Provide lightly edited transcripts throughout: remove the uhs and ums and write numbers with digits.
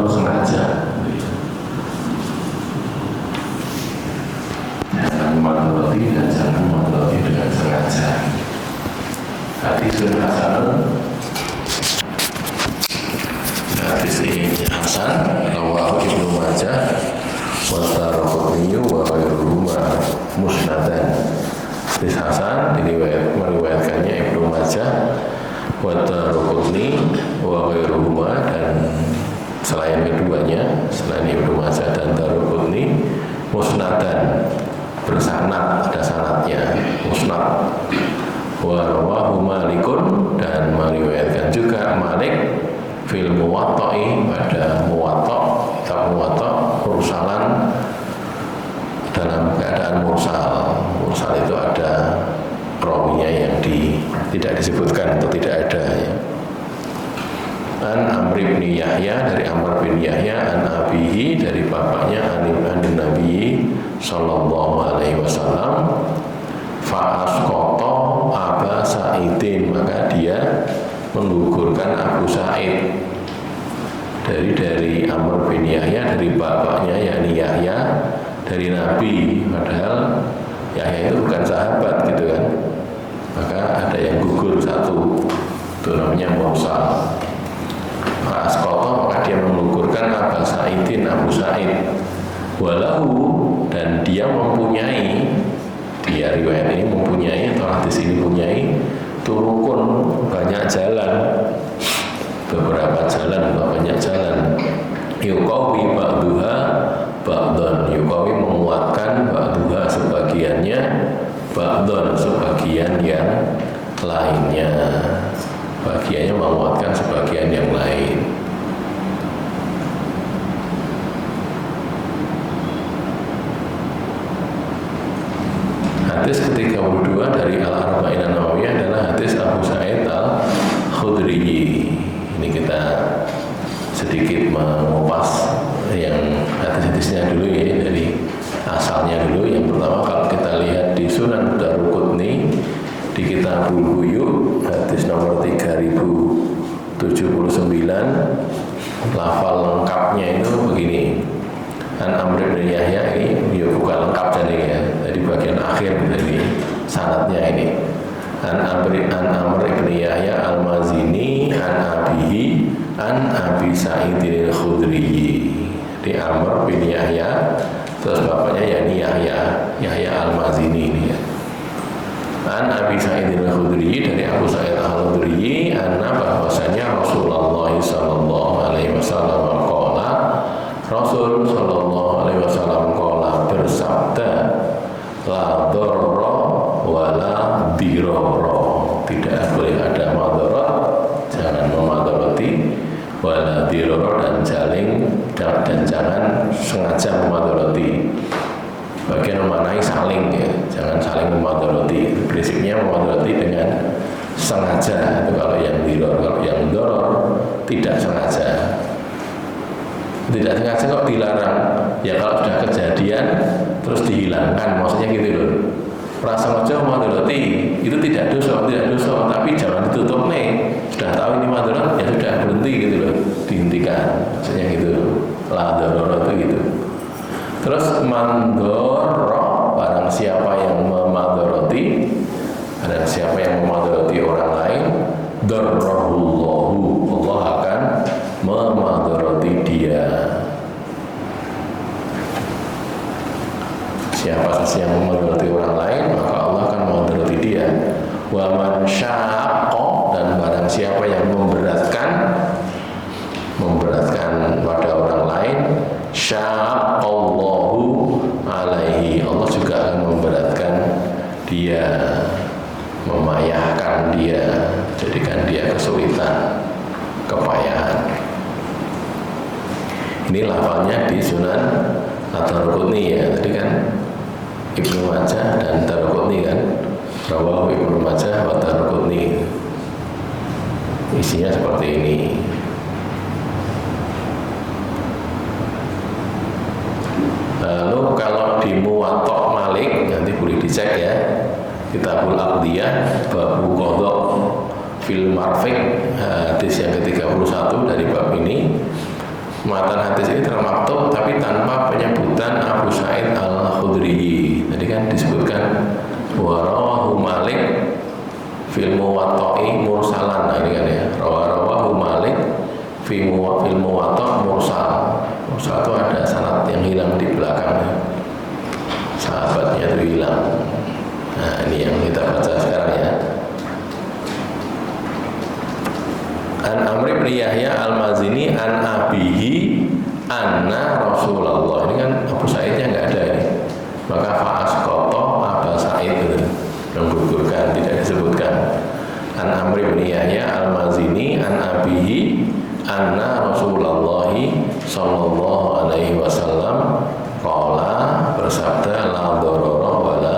dor sengaja. Jangan memadoroti dan jangan memadoroti dengan sengaja. Hadisul hasan, hadis ini hasan, rawahu Ibnu Majah wa Daraqutni wa ghairuhuma musnadan. Hadis hasan meriwayatkannya Ibnu Majah wa Daraqutni wa ghairuhuma, dan selain keduanya, selain Ibnu Majah dan Daraqutni, musnadan, bersanad, ada sanadnya, musnad. Wa rawahu Malikun, dan meriwayatkan juga Malik fil Muwatta'i, pada Muwatta', kitab Muwatta', mursalan, dalam keadaan mursal. Mursal itu ada rawinya yang tidak disebutkan atau tidak ada, ya. An Amr bin Yahya, dari Amr bin Yahya, an abihi, dari bapaknya, an Nabi sallallahu alaihi wasallam, fa asqata Aba Sa'idin, maka dia menggugurkan Abu Sa'id. Dari Amr bin Yahya, dari bapaknya yakni Yahya, dari Nabi, padahal Yahya itu bukan sahabat gitu kan, maka ada yang gugur satu, itu namanya mursal. Asqata, maka dia menggugurkan Aba Sa'idin, Abu Sa'id. Walahu, dan dia mempunyai, dia riwayat ini mempunyai, atau hadis ini mempunyai turukun, banyak jalan, beberapa jalan, banyak jalan. Yuqawi ba'duha ba'dan, yuqawi menguatkan ba'duha sebagiannya, ba'dan sebagian yang lainnya, bagiannya menguatkan sebagian yang lain. Hadis ke-32 dari Al-Arba'in An-Nawawiyah adalah hadis Abu Sa'id Al-Khudri. Ini kita sedikit mengupas yang hadis-hadisnya dulu, ya, dari asalnya dulu. Yang pertama, kalau kita lihat di Sunan Daraqutni di Kitabul Buyu, hadis nomor 3079, lafal lengkapnya itu begini. An Amr bin Yahya, ini bukan lengkap jadi, ya, jadi bagian akhir dari sanadnya ini. An Amr bin Yahya Al-Mazini an abihi an Abi Sa'id Al-Khudri. Di Amr bin Yahya, terus bapaknya yakni Yahya Al-Mazini ini, ya. An Abi Sa'id Al-Khudri, dari Abu Sa'id Al-Khudri, anna, bahwasanya Rasulullah sallallahu alaihi wasallam qala, Rasul sallallahu alaihi wasallam qala, bersabda, la dharra wa la dirara, tidak boleh ada madarat, jangan memadharati, wa la dirara, dan jangan sengaja memadharati. Bagian memaknai saling, ya, jangan saling memadharati. Prinsipnya memadharati dengan sengaja, itu kalau yang diror. Kalau yang doror tidak sengaja. Tidak sengaja kok dilarang, ya kalau sudah kejadian terus dihilangkan, maksudnya gitu loh. Prasengaja memadharati itu tidak dosa, tapi jangan ditutup nih. Sudah tahu ini madarat, ya sudah, berhenti gitu loh, dihentikan, maksudnya gitu. La doror itu gitu. Terus mandoro, barang siapa yang memadharati, barang siapa yang memadharati orang lain, darrahullahu, Allah akan memadharati dia. Siapa saja yang memadharati orang lain, maka Allah akan memadharati dia. Wa man syaqqa, dan barang siapa yang memberatkan pada orang lain, syaqallahu alaihi, Allah juga akan memberatkan dia, memayahkan dia, jadikan dia kesulitan, kepayahan. Ini lafalnya di Sunan Ad-Daraqutni, ya. Tadi kan Ibnu Majah dan Daraqutni kan, rawahu Ibnu Majah wa Daraqutni. Isinya seperti ini. Lalu kalau di Muwatta' Malik, nanti boleh dicek, ya, Kitabul Aqdiyah, Babu Qadha fil Marfiq, hadis yang ke-31 dari bab ini. Matan hadis ini termaktub tapi tanpa penyebutan Abu Sa'id Al-Khudri. Tadi kan disebutkan wa rawahu Malik fil Muwatta'i mursalan. Nah, ini kan ya, rawahu Malik fil Muwatta' mursal. Mursal itu ada sanad yang hilang di belakangnya, sahabatnya itu hilang. Nah, ini yang kita baca sekarang ya. An Amr bin Yahya Al-Mazini an abihi anna Rasulullah. Ini kan Abu Sa'idnya nggak ada ini. Maka fa'asqata Abu Sa'id itu menggugurkan, tidak disebutkan. An Amr bin Yahya Al-Mazini an abihi anna Rasulullah sallallahu alaihi wasallam qala, bersabda, la darara wala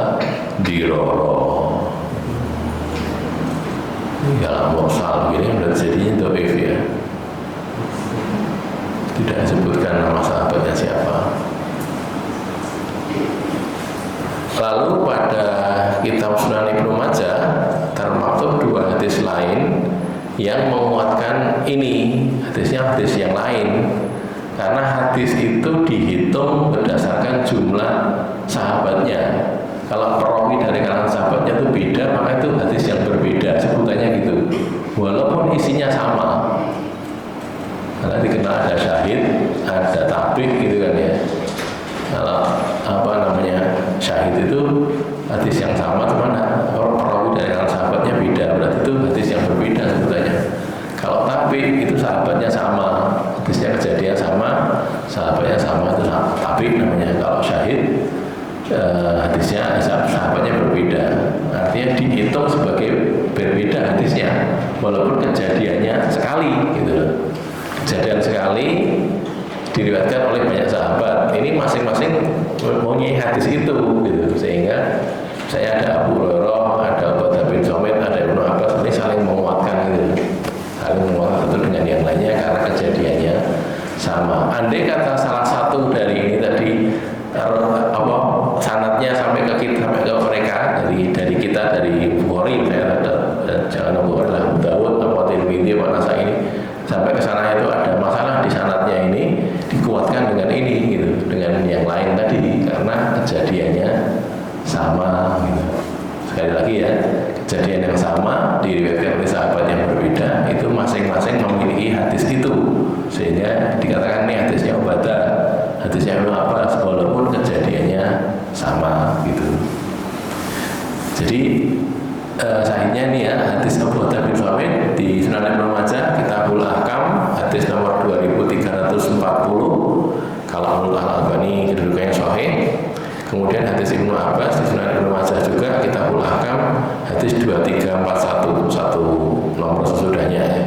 dirara. Kalau mursal begini udah jadinya dhaif ya. Tidak disebutkan nama sahabatnya siapa. Lalu pada kitab Sunan Ibnu Majah termaktub dua hadis lain yang menguatkan ini. Hadisnya hadis yang lain, karena hadis itu dihitung berdasarkan jumlah sahabatnya. Kalau perawi dari kalangan sahabatnya itu beda, maka itu hadis yang berbeda, sebutannya gitu. Walaupun isinya sama, karena dikenal ada syahid, ada tabik gitu kan ya. Kalau syahid itu hadis yang sama, cuman perawi dari kalangan sahabatnya beda, berarti itu hadis yang berbeda sebutannya. Kalau tabik itu sahabatnya sama, hadisnya kejadian sama, sahabatnya sama, itu tabik namanya. Kalau syahid hadisnya sahabatnya berbeda, artinya dihitung sebagai berbeda hadisnya, walaupun kejadiannya sekali gitu loh. Kejadian sekali diriwayatkan oleh banyak sahabat, ini masing-masing mempunyai hadis itu gitu, sehingga saya ada Abu Hurairah, ada Ubadah bin Samit, ada Ibnu Abbas, ini saling menguatkan gitu, saling menguatkan satu dengan yang lainnya karena kejadiannya sama. Andai kata salah satu dari ini tadi sanadnya sampai ke kita, sampai ke mereka, dari kita, dari Bukhari misalnya, jangan Bukhari lah, Abu Dawud, Tirmidzi, Nasai ini sampai ke sana itu ada masalah di sanadnya, ini dikuatkan dengan ini gitu, dengan yang lain tadi karena kejadiannya sama gitu. Sekali lagi ya, kejadian yang sama diriwayatkan oleh sahabat yang berbeda, itu masing-masing memiliki hadis itu, sehingga dikatakan ini hadisnya Ubadah, hadisnya Ibnu Abbas, walaupun kejadiannya sama gitu. Jadi sahihnya ini ya, hadis Abu Ubadah bin Samit di Sunan Ibnu Majah Kitabul Ahkam hadis nomor 2340. Kalau menurut Al-Albani kedudukannya sahih. Kemudian hadis Ibnu Abbas di Sunan Ibnu Majah juga Kitabul Ahkam hadis 2341, satu nomor sesudahnya ya.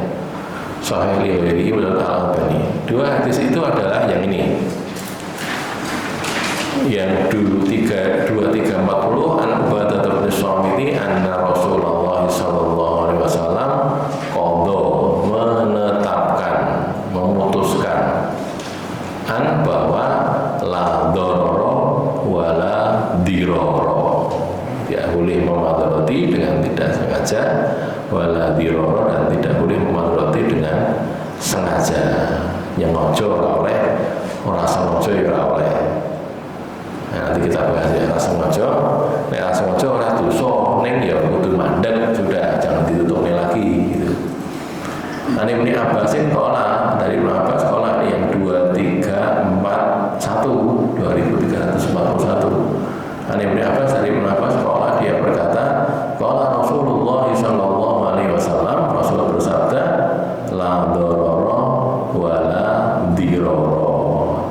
Sahih li menurut Al-Albani. Dua hadis itu adalah yang ini, yang 2340 an Ubadah bin Samit anna Rasulullah sallallahu alaihi wasallam qadha, menetapkan, memutuskan, an bahwa la darara wala dirara, tidak boleh memadarati dengan tidak sengaja, wala dirara, dan tidak boleh memadarati dengan sengaja. Yang ngojo oleh, ora sengaja ya oleh. Nah, nanti kita bahas ya, rasa ngojo. Nek rasa ngojo ora dosa, ning ya kudu mandek, sudah jangan ditutupi lagi gitu. Ani Ibnu Abbasin qala, dari Ibnu Abbas qala yang 2341 Ani Ibnu Abbas, dari Ibnu Abbas qala, dia berkata, qala Rasulullah sallallahu alaihi wasallam, Rasulullah bersabda, la darara wala dirara,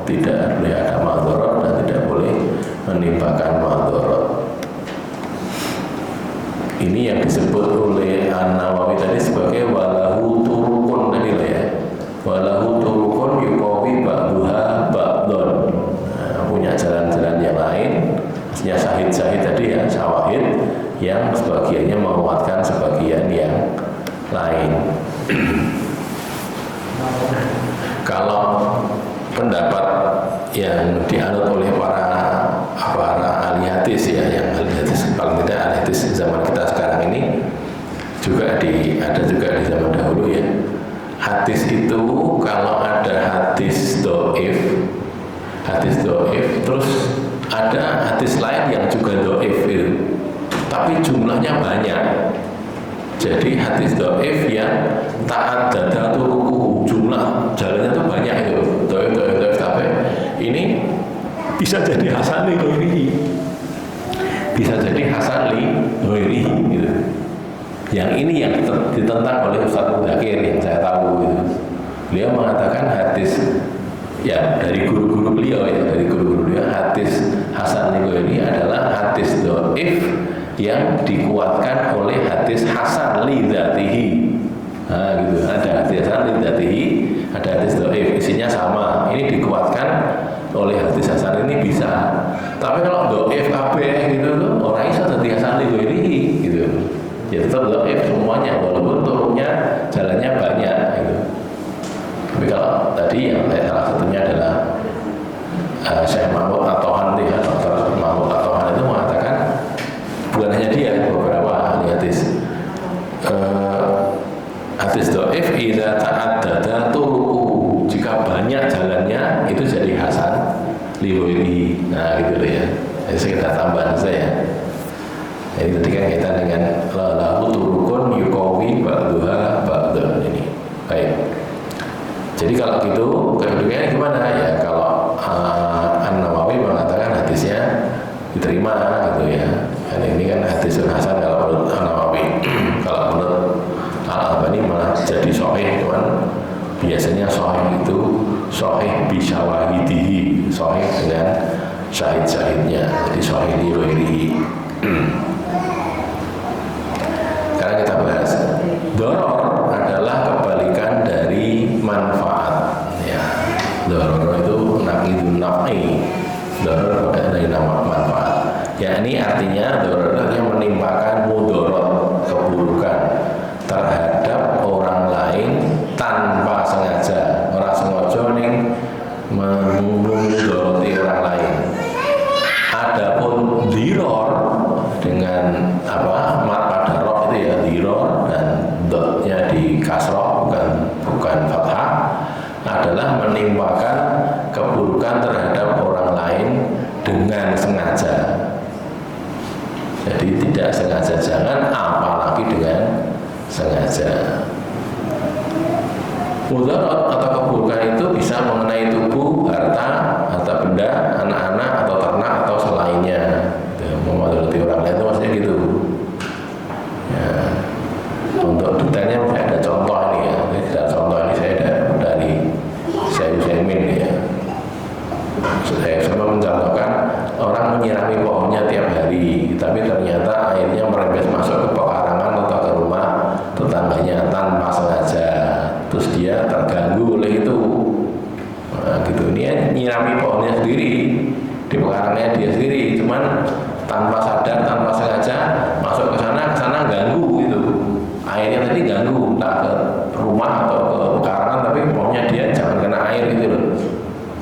tidak boleh ada madarat dan tidak boleh menimpakan madarat. Ini yang disebut oleh An-Nawawi tadi sebagai walahu turukun tadi lah ya. Walahu turukun yuqawi ba'duha ba'dun. Nah, punya jalan-jalan yang lain. Maksudnya syahid-syahid tadi ya, syawahid yang sebagiannya menguatkan sebagian yang lain. Kalau pendapat yang dianut oleh para ahli hadis ya, yang ahli hadis paling tidak ahli hadis zaman kita sekarang ini juga ada juga di zaman dahulu ya, hadis itu kalau ada hadis doif, terus ada hadis lain yang juga doif itu, tapi jumlahnya banyak. Jadi hadis doif yang taat dada turuku, jumlah jalannya tuh banyak itu, doif, tapi ini bisa jadi hasan li ghairihi, bisa jadi hasan li ghairihi gitu. Yang ini yang ditentang oleh Ustaz Mudakir yang saya tahu gitu. Beliau mengatakan hadis ya dari guru-guru beliau hadis hasan li ghairihi adalah hadis doif yang dikuatkan oleh hadis hasan li dzatihi. Nah, gitu. Ada hadis hasan li dzatihi, ada hadis dhaif, isinya sama. Ini dikuatkan oleh hadis hasan ini bisa. Tapi kalau dhaif kabeh gitu tuh ora iso dadi hasan li ghairihi gitu. Ya tetap dhaif semuanya walaupun turunnya jalannya banyak gitu. Tapi kalau tadi yang salah satunya adalah Syekh Mahmud At-Tohan, Dr. Mahmud At-Tohan itu mengatakan bukan hanya dia, beberapa ahli hadis. Hadis dhaif idza ta'addada turuquhu, jika banyak jalannya itu jadi hasan li ghairihi. Nah, gitu ya. Jadi sekedar tambahan saya. Jadi tadi kan kita dengan lahu turukun yuqawi ba'dha ba'dha ini. Baik. Jadi kalau gitu kedudukannya gimana ya? Kalau An-Nawawi mengatakan hadisnya diterima gitu ya. Dan ini kan hadis hasan kalau menurut An-Nawawi. Kalau menurut Al-Albani malah jadi sahih, cuman biasanya sahih itu sahih bi syawahidihi, sahih dengan syahid-syahidnya. Jadi sahih li ghairihi. Sekarang kita bahas doror adalah kebalikan dari manfaat ya. Doror itu naqidun naf'i, doror dari nama manfaat. Ya, ini artinya doror yang menimpakan mudorot, keburukan terhadap orang lain tanpa sengaja. Orang sengaja ning mudoroti orang lain. Adapun diror dengan mat pada roh itu ya, diror dan dotnya di kasroh bukan fathah, adalah menimpakan keburukan terhadap orang lain dengan sengaja. Jadi tidak sengaja jangan, apalagi dengan sengaja. Mudarat atau keburukan itu bisa mengenai tubuh, harta benda, anak-anak atau ternak atau selainnya. Memudarati orang lain itu maksudnya gitu. Ya. Untuk detailnya saya ada contoh ini ya. Tidak contoh ini saya ada dari Syekh Utsaimin ya. Saya sama mencontohkan orang menyirami pohonnya tiap hari, tapi ternyata airnya merembes masuk ke pekarangan atau ke rumah tetangganya tanpa sengaja, terus dia terganggu oleh itu. Nah, gitu. Dia nyirami pohonnya sendiri, di pekarangannya dia sendiri, cuman tanpa sadar, tanpa sengaja masuk ke sana ganggu gitu. Airnya tadi ganggu, entah ke rumah atau ke pekarangan, tapi pohonnya dia jangan kena air gitu loh.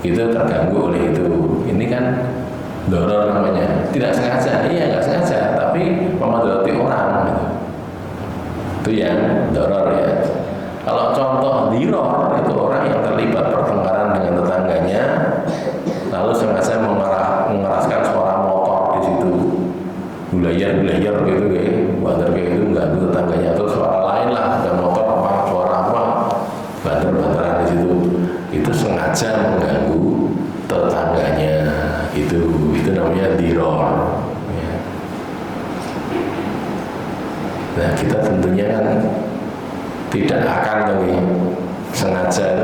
Itu terganggu oleh itu. Ini kan doror namanya, tidak sengaja, iya nggak sengaja, tapi memudarati orang gitu. Itu yang doror ya. Kalau contoh diror itu orang yang terlibat pertengkaran dengan tetangganya, lalu sengaja mengeraskan suara motor di situ, bulayar gitu ya, bandar kayak itu mengganggu tetangganya, atau suara lain lah, ada motor apa, suara apa, bandar-bandaran di situ, itu sengaja mengganggu tetangganya. Itu namanya diror ya. Nah, kita tentunya kan tidak akan lagi sengaja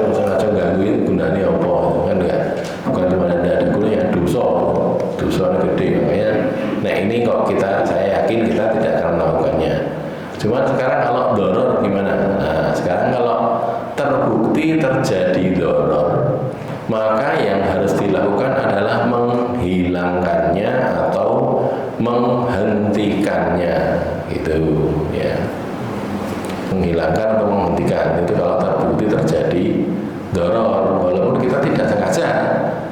gangguin gunanya apa kan, enggak, bukan cuma ada gunanya, dosa gede makanya. Nah, ini kok saya yakin kita tidak akan melakukannya. Cuma sekarang kalau doror gimana? Nah, sekarang kalau terbukti terjadi doror, maka yang harus dilakukan adalah menghilangkannya atau menghentikannya gitu ya. Menghilangkan atau menghentikan itu kalau terbukti terjadi doror, walaupun kita tidak sengaja,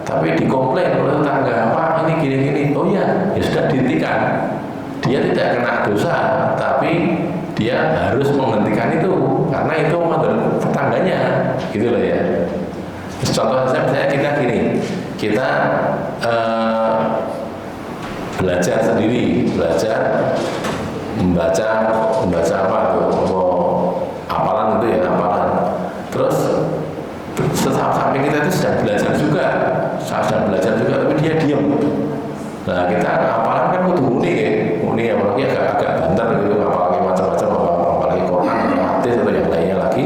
tapi dikomplain oleh tetangga, Pak ini gini-gini, oh ya sudah dihentikan. Dia tidak kena dosa, tapi dia harus menghentikan itu karena itu tetangganya gitu loh ya. Contoh misalnya kita gini, kita belajar sendiri, belajar membaca apa tuh, hafalan gitu ya, hafalan. Terus sampai kita itu sedang belajar juga, tapi dia diam. Nah kita hafalan kan kudu muni ya, apalagi agak banter gitu, apalagi macam-macam, apalagi Quran, hadis atau yang lainnya lagi,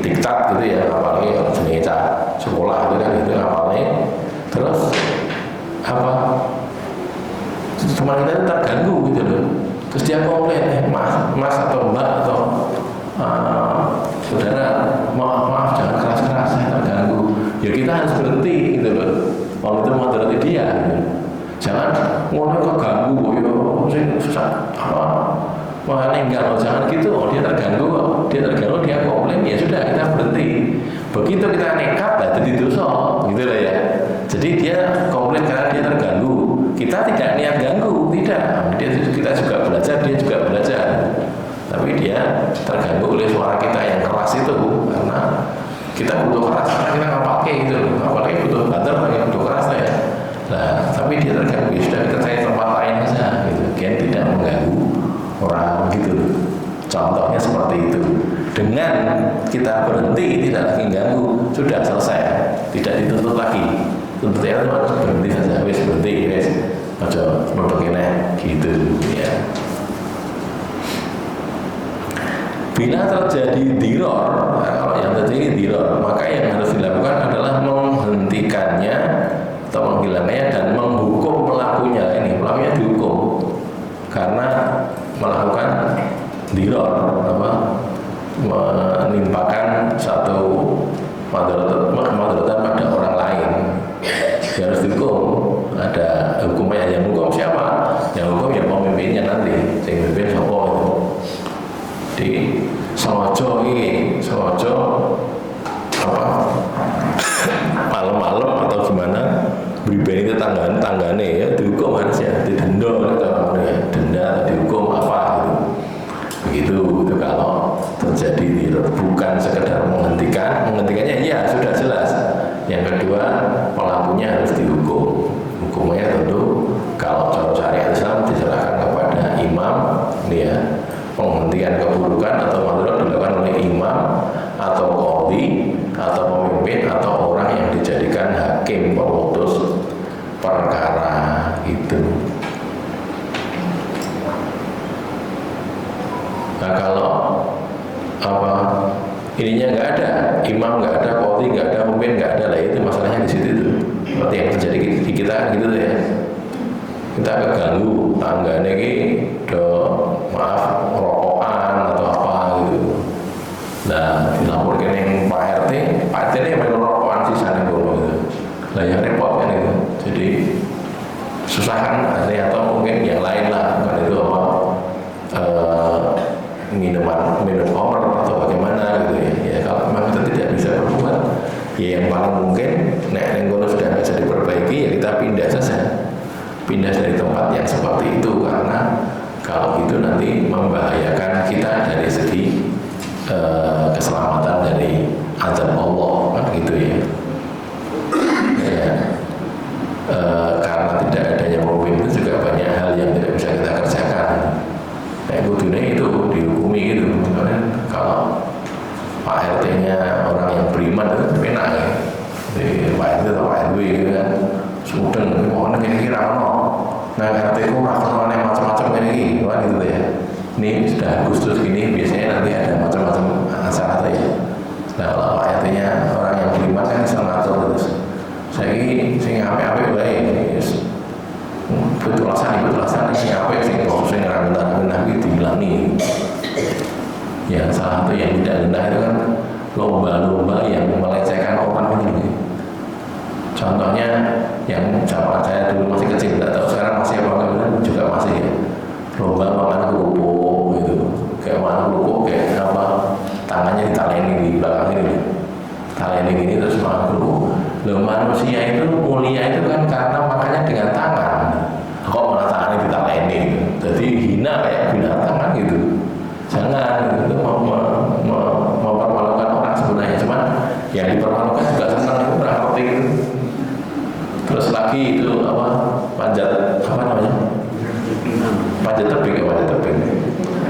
diktat gitu ya, apalagi jenis sekolah itu kan itu hafalnya. Terus apa? Cuma kita terganggu gitu loh. Terus dia komplain, mas atau mbak atau saudara, maaf jangan keras-keras, saya terganggu. Ya kita harus berhenti gitu loh. Kalau itu mau berhenti dia, gitu. Jangan ngono kok ganggu, yo susah apa? Wah enggak loh, jangan gitu. Oh dia terganggu, dia komplain, ya sudah kita berhenti. Begitu kita nekat, jadi dosa, gitu loh ya. Jadi dia komplain karena dia terganggu. Kita tidak niat ganggu, tidak. Kita juga belajar, dia juga belajar. Tapi dia terganggu oleh suara kita yang keras itu, karena kita butuh keras, karena kita nggak pakai gitu, apalagi butuh banter, butuh keras ya. Nah, tapi dia terganggu, ya sudah kita cari tempat lain saja, gitu. Dia tidak mengganggu orang gitu. Contohnya seperti itu. Dengan kita berhenti, tidak lagi ganggu, sudah selesai, tidak dituntut lagi. Tuntutnya cuma berhenti saja, wes berhenti, wes aja memperkenalkan gitu ya. Bila terjadi diror, nah kalau yang terjadi diror, maka yang harus dilakukan adalah menghentikannya atau menghilangkannya dan menghukum pelakunya. Ini pelakunya dihukum karena melakukan diror, menimpakan satu madaratan pada orang lain. Dia harus dihukum. Ada hukumnya, yang hukum siapa? Yang hukum ya pemimpinnya nanti, yang pimpin siapa itu. Di sengaja apa malam-malam atau gimana beri itu tanggane ya dihukum harusnya didenda atau denda atau dihukum apa gitu. Begitu itu kalau terjadi diror, bukan sekedar menghentikannya ya sudah jelas. Yang kedua pelakunya harus dihukum. Hukumnya tentu kalau cara syariat Islam diserahkan kepada imam ini ya. Penghentian keburukan atau madharat dilakukan oleh imam atau qadhi atau pemimpin atau orang yang dijadikan hakim pemutus perkara itu. Nah kalau apa ininya nggak ada, imam nggak ada, qadhi nggak ada, pemimpin nggak ada, lah itu masalahnya di situ tuh. Seperti yang terjadi di kita gitu ya. Kita keganggu tanggane iki do maaf rokokan atau apa gitu. Nah dilaporkan yang Pak RT ini memang rokokan sisa nih gitu. Lah yang repot kan itu. Jadi susah kan atau mungkin yang lain lah kan itu apa minum khamr atau bagaimana gitu ya. Ya kalau memang kita tidak bisa berbuat, ya yang paling mungkin yang sudah bisa diperbaiki ya kita pindah saja. Pindah dari tempat yang seperti itu, karena kalau itu nanti membahayakan kita dari segi keselamatan dari azab Allah kan gitu ya. Ya. Karena tidak adanya mobil itu juga banyak hal yang tidak bisa kita kerjakan. Kudunya itu dihukumi gitu. Kalau Pak RT-nya orang yang beriman itu enak ya. Di Pak RT atau Pak RW gitu kan. Sudeng, pokoknya kira-kira nah RT ku rakyatnya macam-macam ini kan gitu ya. Ini sudah Agustus gini, biasanya nanti ada macam-macam acara ya. Nah kalau Pak RT-nya orang yang beriman kan bisa ngatur terus. Saya ini apa-apa baik, betulasan ini apa sih kalau saya ngeramentar itu dihilangi. Yang salah satu yang tidak rendah itu kan lomba-lomba yang melecehkan orang ini. Contohnya yang zaman saya dulu masih kecil, tidak tahu sekarang masih apa juga masih ya. Lomba makan kerupuk gitu, kayak makan kerupuk kayak apa tangannya ditaleni di belakang ini, taleni gini terus makan kerupuk. Loh manusia itu mulia itu kan karena makannya dengan tangan. Kok malah tangannya ditaleni, jadi hina kayak binatang kan gitu. Jangan itu mempermalukan orang sebenarnya. yang dipermalukan juga senang, itu pernah ngerti itu. Terus lagi itu apa, panjat apa namanya, panjat tebing ya,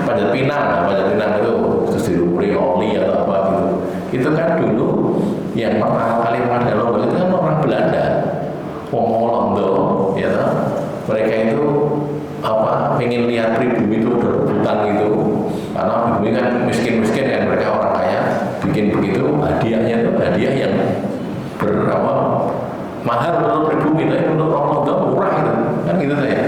panjat pinang, nah, panjat pinang itu terus dilumuri oli atau apa gitu. Itu kan dulu yang pertama kali mengadakan lomba itu kan orang Belanda, wong Londo, ya toh. Mereka itu apa, ingin lihat pribumi itu berebutan gitu, karena pribumi kan miskin-miskin kan, mereka orang kaya, bikin begitu, hadiahnya itu hadiah yang berapa mahal untuk pribumi, tapi untuk orang Londo murah gitu, kan gitu saya.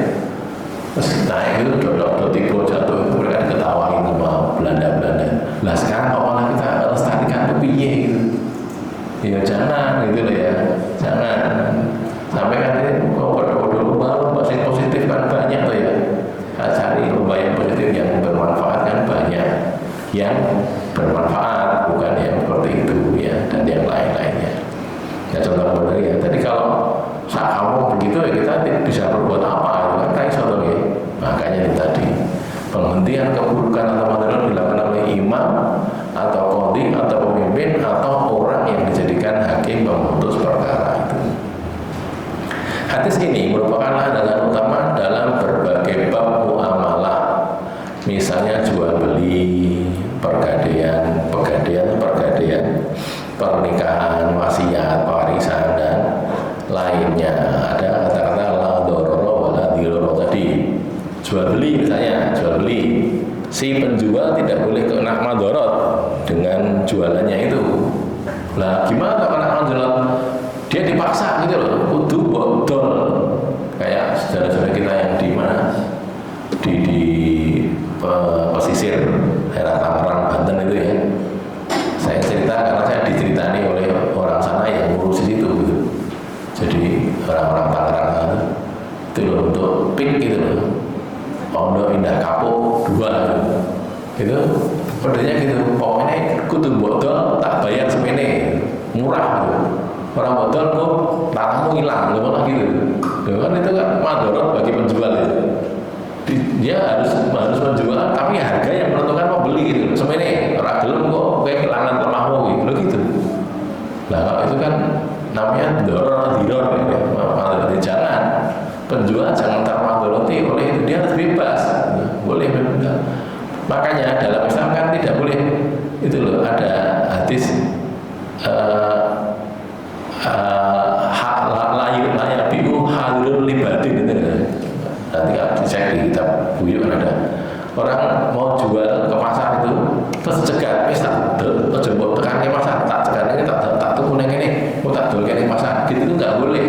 Terus naik itu dodok tiba jatuh, itu mereka diketawain sama Belanda. Lah sekarang kok malah kita lestarikan itu piye gitu. Ya jangan gitu loh ya, jangan sampai kan ini bodoh-bodoh lomba yang positif kan banyak tuh ya. Cari lomba yang positif yang bermanfaat kan banyak, yang bermanfaat bukan yang seperti itu ya, dan yang lain-lainnya. Ya contoh benar ya. Tadi kalau saat kamu begitu ya kita bisa berbuat apa? Itu kan kayak contoh ya. Makanya itu tadi penghentian keburukan atau madarat dilakukan oleh imam atau qadhi atau pemimpin atau orang yang dijadikan hakim pemutus perkara itu. Hadis ini merupakan landasan utama dalam berbagai bab muamalah, misalnya jual beli, pergadaian, pernikahan, wasiat, warisan dan lainnya. Ada kata-kata la dororo wala diroro tadi. Jual beli misalnya, si penjual tidak boleh kena madorot dengan jualannya itu. Lah gimana kalau kena madorot? Dia dipaksa gitu loh, kudu bodol. Kayak saudara-saudara kita yang di mana? Di pesisir daerah Tangerang, Banten itu ya. Saya cerita karena saya diceritani oleh orang sana yang ngurus di situ gitu. Jadi orang-orang Tangerang itu loh, untuk pik gitu loh. Pondok Indah Kapuk 2 gitu. Kodenya gitu, pokoknya kudu bodol tak bayar semene, murah gitu. Orang bodol kok tanahmu hilang, gitu gitu. Kan itu kan madorot bagi penjual itu. Dia harus menjual, tapi harga yang menentukan pembeli gitu. Semene, orang gelem kok kayak kehilangan lemahmu gitu. Nah kalau itu kan namanya doror diror gitu. Malah jangan. Penjual jangan termadoloti oleh itu, dia harus bebas, boleh bebas. Makanya dalam Islam kan tidak boleh itu loh, ada hadis layabiu halul libadin itu. Nanti kalau dicek di kitab Buyuk ada orang mau jual ke pasar itu terus cegat, tak jemput tekan ke pasar, tak cegat ini tak tuh kuning ini, mau tak jual ke pasar, gitu itu nggak boleh.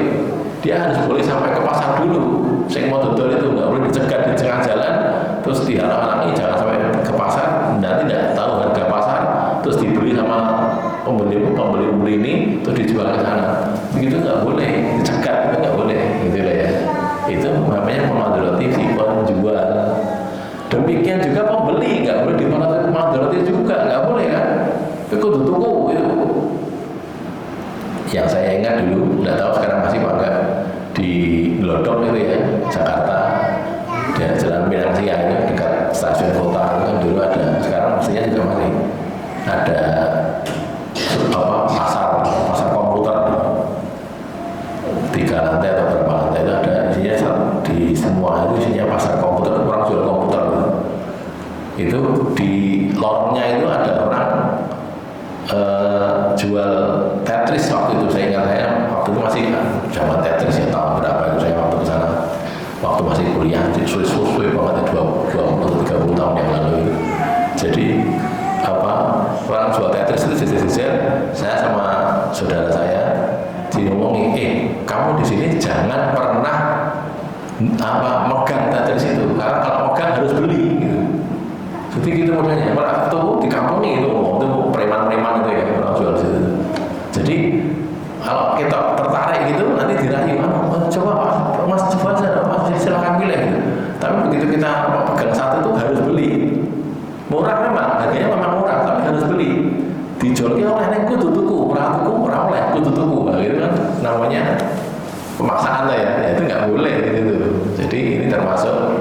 Dia harus boleh sampai ke pasar dulu. Saya mau dodol itu nggak boleh dicegat di tengah jalan, terus dihalang-halangi jangan sampai ke pasar. Nanti tidak tahu harga pasar, terus dibeli sama pembeli ini, terus dijual ke sana. Begitu nggak boleh, dicegat itu nggak boleh, gitu lah ya. Itu namanya memadolati si penjual. Demikian juga pembeli nggak boleh dimadolati juga, nggak boleh kan? Itu tuku itu. Yang saya ingat dulu, nggak tahu sekarang masih apa enggak, di Lodok itu ya, Jakarta, di Jalan Pinang Siang itu dekat stasiun kota itu kan dulu ada, sekarang mestinya juga masih ada apa pasar komputer 3 lantai atau berapa lantai itu ada isinya, di semua itu isinya pasar komputer, orang jual komputer itu di lorongnya itu ada orang jual Tetris waktu itu. Saya ingat, saya waktu itu masih zaman Tetris ya, tahun berapa itu saya waktu ke sana, waktu masih kuliah, suwe banget 20-30 tahun yang lalu itu. Jadi apa, orang jual Tetris itu jejer-jejer, saya sama saudara saya diomongin, kamu di sini jangan pernah megang Tetris itu, karena kalau megang harus beli gitu. Jadi gitu modelnya, malah tuh di kampung nih itu preman-preman itu ya, orang jual situ. Jadi kalau kita tertarik gitu, nanti dirayu, coba mas coba aja, mas silakan pilih gitu. Tapi begitu kita pegang satu itu harus beli. Murah memang, harganya memang murah, tapi harus beli. Dijualnya oleh neng kudu tuku, murah oleh kudu tuku, gitu kan? Namanya pemaksaan lah ya, itu nggak boleh gitu. Jadi ini termasuk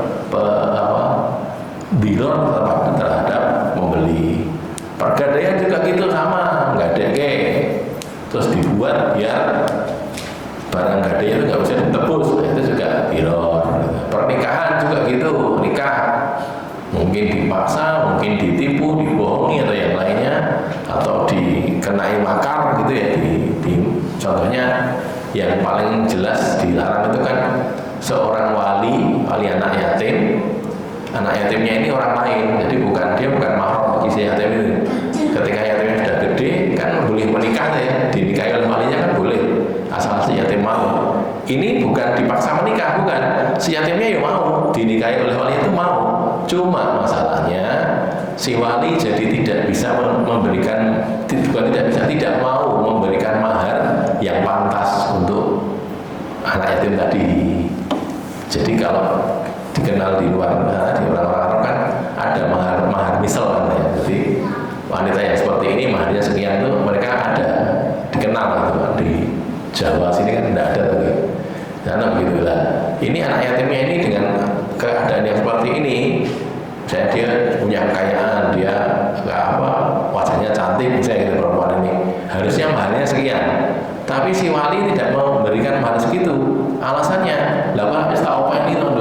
diror terhadap membeli. Pergadaian juga gitu sama, nggak ada terus dibuat biar barang gadai itu nggak bisa ditebus. Nah, itu juga biror. Pernikahan juga gitu, nikah mungkin dipaksa, mungkin ditipu, dibohongi atau yang lainnya, atau dikenai makar gitu ya. Contohnya yang paling jelas dilarang itu kan seorang wali anak yatim. Anak yatimnya ini orang lain, jadi dia bukan mahram bagi si yatim ini. Ketika yatimnya sudah gede kan boleh menikah ya, dinikahi oleh walinya kan boleh, asal si yatim mau. Ini bukan dipaksa menikah, bukan. Si yatimnya ya mau, dinikahi oleh wali itu mau. Cuma masalahnya si wali jadi tidak bisa memberikan, tidak mau memberikan mahar yang pantas untuk anak yatim tadi. Jadi kalau dikenal di luar, di orang-orang Arab kan ada mahar misal kan ya. Jadi wanita yang seperti ini maharnya sekian tuh mereka ada dikenal gitu kan. Di Jawa sini kan tidak ada lagi. Karena begitulah. Ini anak yatimnya ini dengan keadaan yang seperti ini, misalnya dia punya kekayaan, dia wajahnya cantik, misalnya gitu perempuan ini, harusnya maharnya sekian. Tapi si wali tidak mau memberikan mahar segitu. Alasannya, lah tak apa ini loh,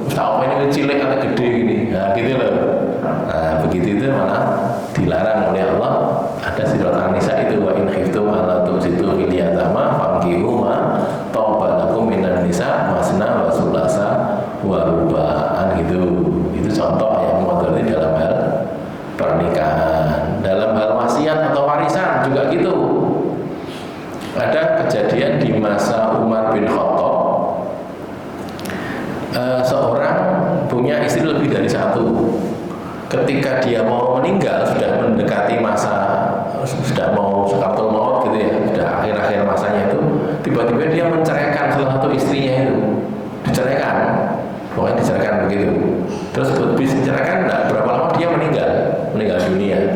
tak apa ini cilik atau gede gini, nah gitu loh. Nah begitu itu mana dilarang oleh Allah. Ada surat An-Nisa itu, wa in khiftum alla tuqsitu fil yatama fankihu ma taba lakum minan nisa masna wa sulasa wa ruba'an gitu. Itu contoh yang moderni dalam hal pernikahan. Dalam hal wasiat atau warisan juga gitu. Ada kejadian di masa Umar bin Khattab. Seorang punya istri lebih dari satu. Ketika dia mau meninggal, sudah mendekati masa, sudah mau sekatul maut gitu ya, sudah akhir-akhir masanya itu, tiba-tiba dia menceraikan salah satu istrinya itu, diceraikan, pokoknya diceraikan begitu. Terus habis diceraikan, berapa lama dia meninggal dunia.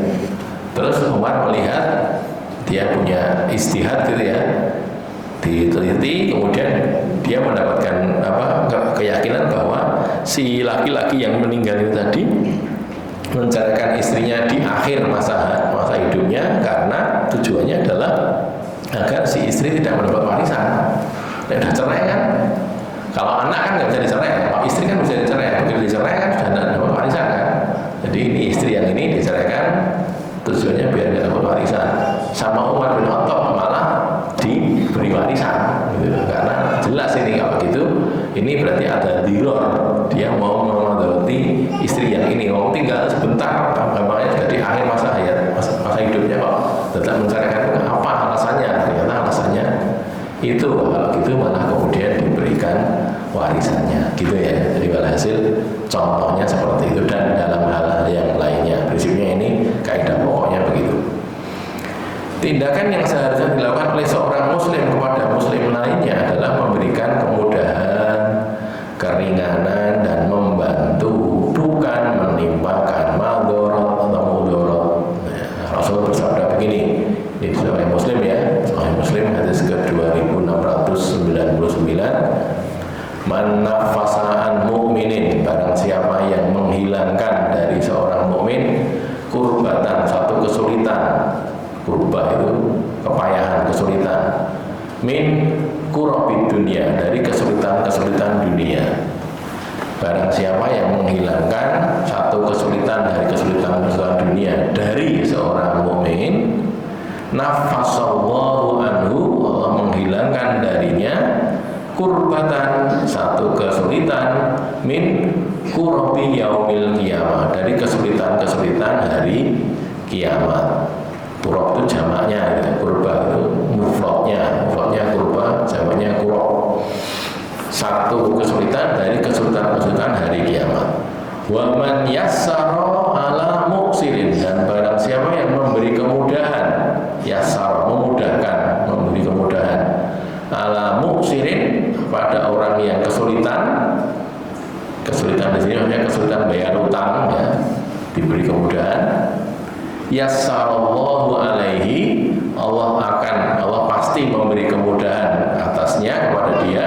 Terus Umar melihat dia punya istihad gitu ya, diteliti, kemudian dia mendapatkan keyakinan bahwa si laki-laki yang meninggal itu tadi menceraikan istrinya di akhir masa hidupnya karena tujuannya adalah agar si istri tidak mendapat warisan. Nah, udah cerai kan? Kalau anak kan nggak bisa dicerai, kalau istri kan bisa dicerai. Begitu dicerai kan sudah tidak dapat warisan kan? Jadi ini istri yang ini diceraikan tujuannya biar tidak dapat warisan. Sama Umar bin Khattab malah diberi warisan, gitu. Karena jelas ini kalau gitu, ini berarti ada diror. Dia mau memadati istri yang ini, mau tinggal sebentar, namanya sudah di akhir masa hidupnya kok tetap menceraikan. Apa alasannya? Ternyata alasannya itu, kalau gitu malah kemudian diberikan warisannya, gitu ya. Jadi walhasil contohnya seperti itu, dan dalam hal yang lainnya. Prinsipnya ini kaidah pokoknya begitu. Tindakan yang seharusnya dilakukan oleh seorang muslim kepada muslim lainnya adalah memberikan kemudahan, keringanan, dan membantu, bukan menimpakan madharat atau mudarat. Rasul bersabda begini, ini Sahih Muslim ya, Sahih Muslim hadis ke-2699, man nafasa'an mu'minin, barang siapa yang menghilangkan dari seorang mukmin kurbatan, satu kesulitan. Kurbah itu kepayahan, kesulitan. Min kurabid dunia, dari kesulitan-kesulitan dunia. Barang siapa yang menghilangkan satu kesulitan dari kesulitan-kesulitan dunia dari seorang mukmin, nafasallahu anhu, Allah menghilangkan darinya kurbatan, satu kesulitan, min kurabi yaumil qiyamah, dari kesulitan-kesulitan hari kiamat. Kurab itu jamaknya, ya. Kurba itu mufradnya kurba, jamaknya kurab. Satu kesulitan dari kesulitan-kesulitan hari kiamat. Wa man yassara ala muksirin, dan barang siapa yang memberi kemudahan, yassar, memudahkan, memberi kemudahan, ala muksirin, pada orang yang kesulitan di sini maksudnya kesulitan bayar utang ya, diberi kemudahan. Yassarallahu alaihi, Allah pasti memberi kemudahan atasnya kepada dia,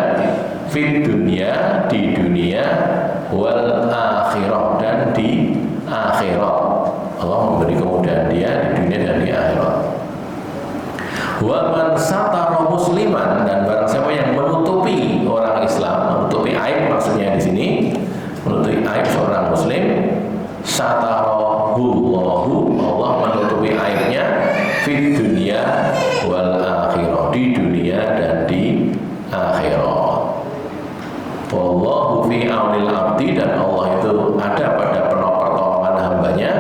fid dunya, di dunia, wal akhirah, dan di akhirat. Allah memberi kemudahan dia di dunia dan di akhirat. Wa man satara musliman, dan barang siapa yang menutupi orang Islam, menutupi aib maksudnya di sini, menutupi aib seorang muslim, satarahu Allahu, Allah menutupi aibnya fid dunya wal akhirah, di dunia dan di akhirat. Wallahu fi aunil abdi, dan Allah itu ada pada pertolongan hambanya.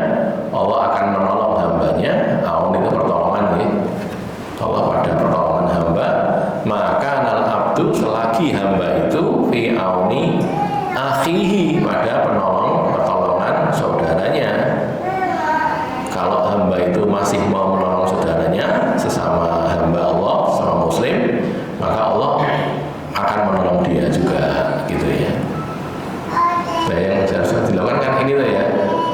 Allah akan menolong hambanya. Aun itu pertolongan nih. Allah pada pertolongan hamba. Maka nal abdu, selagi hamba itu fi auni akhihi, pada pertolongan saudaranya. Kalau hamba itu masih mau menolong saudaranya, sesama hamba Allah, sesama muslim, maka Allah akan menolong dia juga, gitu ya. Nah, yang harus dilakukan kan ini loh ya,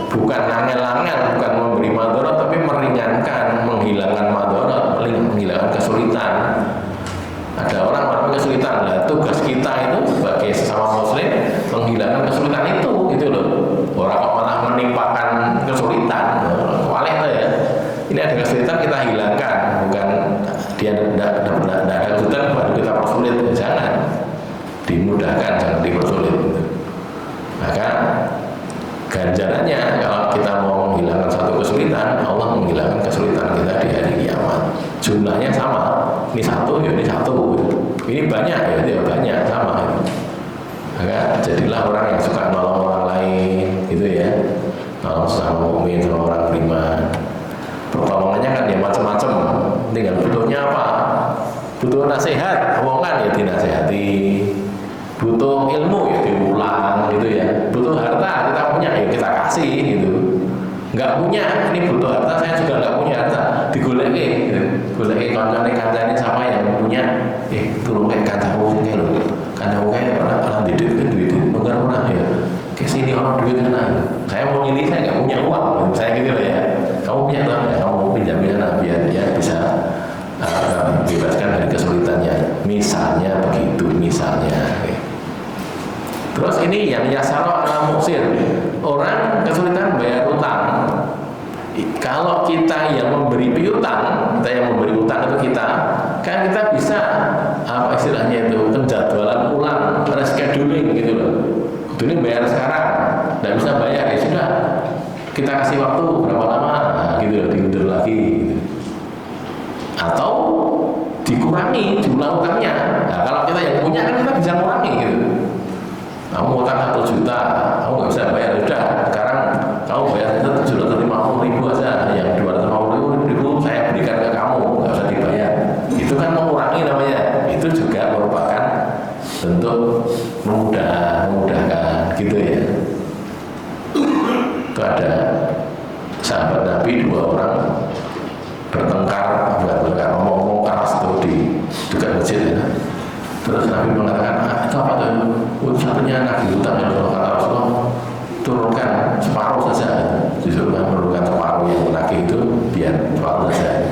bukan angel-angel, bukan memberi madharat, tapi meringankan, menghilangkan madharat, menghilangkan kesulitan. Ada orang mengalami kesulitan, lah tugas kita itu sebagai sesama muslim menghilangkan kesulitan itu, gitu loh. Orang kok malah menimpakan kesulitan, waleh tuh ya. Ini ada kesulitan, kita hilangkan, bukan dia tidak ada kesulitan baru kita persulit, jangan. Dimudahkan, jangan dipersulit. Maka ganjarannya kalau kita mau menghilangkan satu kesulitan, Allah menghilangkan kesulitan kita di hari kiamat. Jumlahnya sama, ini satu, ya ini satu, ini banyak, ya ini banyak, sama. Maka jadilah orang yang suka nolong orang lain, gitu ya. Nolong sama mukmin, sama orang beriman. Pertolongannya kan ya macam-macam. Tinggal butuhnya apa? Butuh nasihat, omongan ya dinasihati. Butuh ilmu ya diulang, gitu ya. Butuh harta, kita punya ya kita kasih, gitu. Nggak punya, ini butuh harta, saya juga nggak punya harta, digoleki, gitu. Goleki kancane siapa yang punya, tolong kayak kancamu sini loh, kancamu kayak orang didik kan duit, bukan orang ya. Ke sini orang duit kan, saya mau nyili, saya nggak punya uang, saya gitu loh ya. Kamu punya tuh, ya, kamu pinjamin biar dia bisa bebaskan dari kesulitannya. Misalnya begitu, misalnya. Terus ini yang yasaro ala muksir, orang kesulitan bayar utang. Kalau kita yang memberi piutang, kita yang memberi utang itu kita, kan kita bisa apa istilahnya itu penjadwalan ulang, rescheduling gitu loh. Ini bayar sekarang, tidak bisa bayar ya sudah, kita kasih waktu berapa lama, nah, gitu loh, diundur lagi. Gitu. Atau dikurangi jumlah utangnya. Nah, kalau kita yang punya kan kita bisa kurangi gitu. Kamu utang 1 juta, kamu nggak bisa bayar, sudah. Sekarang kamu bayar 750.000 aja, yang 250.000 saya berikan ke kamu, nggak usah dibayar. Itu kan mengurangi namanya. Itu juga merupakan bentuk memudahkan, gitu ya. Itu ada sahabat Nabi 2 orang bertengkar, ngomong keras tuh di dekat masjid ya. Terus Nabi mengatakan, itu apa tuh? Satunya nagih utang ya, kata Rasulullah, turunkan separuh saja. Disuruh menurunkan separuh yang menagih itu, biar separuh saja.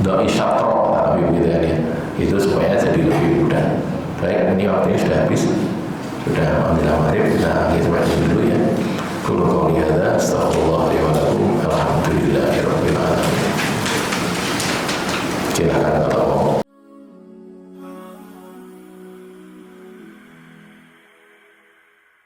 Doi syatro, tapi begitu kan ya. Itu supaya jadi lebih mudah. Baik, ini waktunya sudah habis, sudah ambil maghrib, kita akhir sampai dulu.